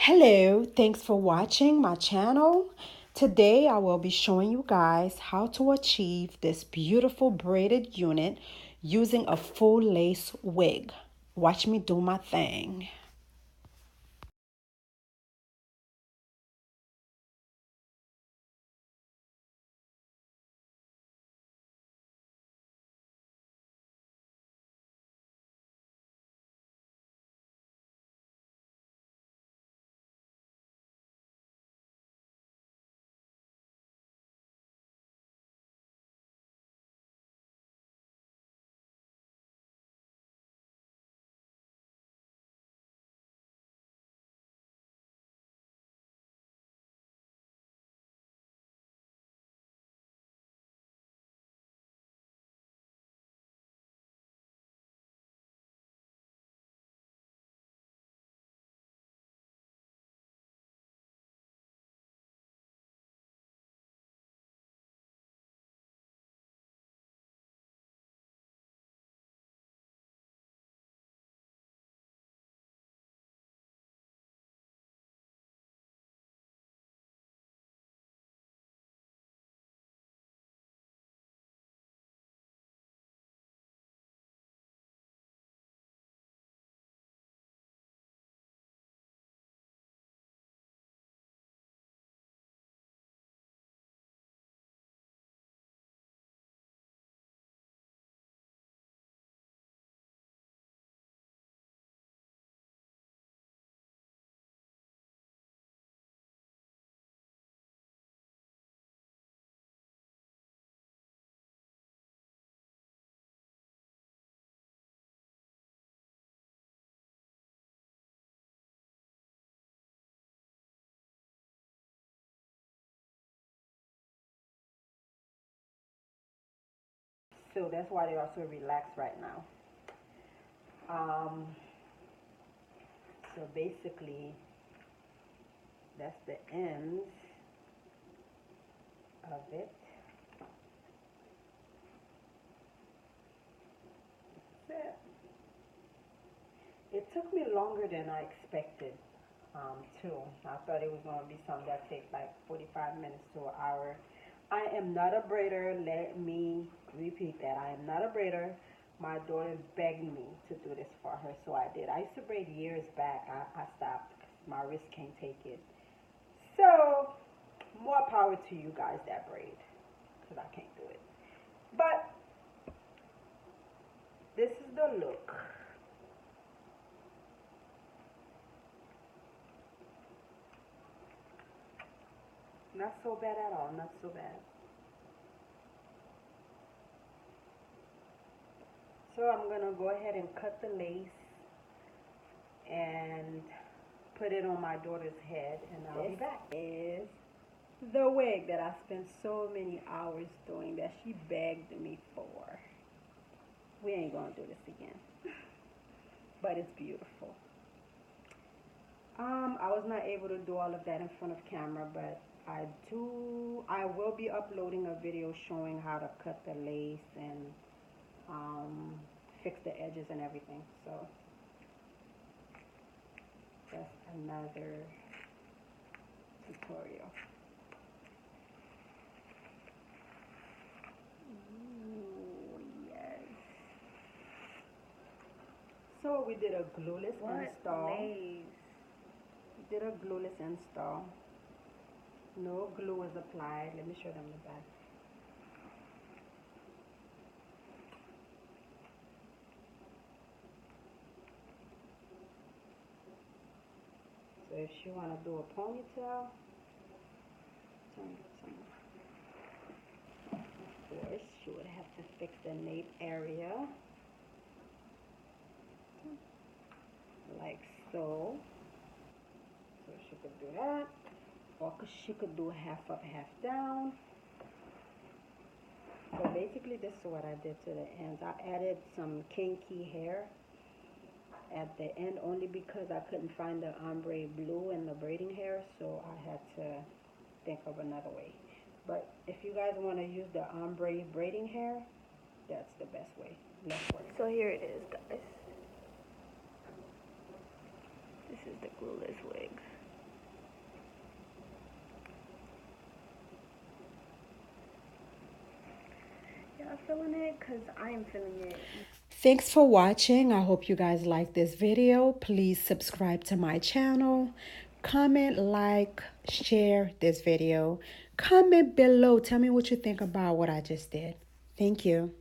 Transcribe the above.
Hello, thanks for watching my channel. Today I will be showing you guys how to achieve this beautiful braided unit using a full lace wig. Watch me do my thing. So that's why they are so relaxed right now. Um, so basically, that's the ends of it. That's it. It took me longer than I expected, too. I thought it was going to be something that takes like 45 minutes to an hour. I am not a braider. Let me repeat that. I am not a braider. My daughter begged me to do this for her, so I did. I used to braid years back. I stopped because my wrist can't take it. So, more power to you guys that braid, because I can't do it. But, this is the look. Not so bad at all. Not so bad. So I'm gonna go ahead and cut the lace and put it on my daughter's head, and I'll be back. This is the wig that I spent so many hours doing that she begged me for. We ain't gonna do this again, but it's beautiful. I was not able to do all of that in front of camera, but I will be uploading a video showing how to cut the lace and um, fix the edges and everything. So that's another tutorial. Ooh, yes. So we did a glueless install. Lace? We did a glueless install. No glue is applied. Let me show them the back. So if she want to do a ponytail, of course, she would have to fix the nape area, like so. So she could do that, or she could do half up, half down. So basically, this is what I did to the ends. I added some kinky hair at the end only because I couldn't find the ombre blue in the braiding hair, so I had to think of another way. But if you guys want to use the ombre braiding hair, that's the best way. So here it is, guys. This is the glueless wig. not feeling it because I am feeling it. Thanks for watching. I hope you guys like this video. Please subscribe to my channel. Comment, like, share this video. Comment below. Tell me what you think about what I just did. Thank you.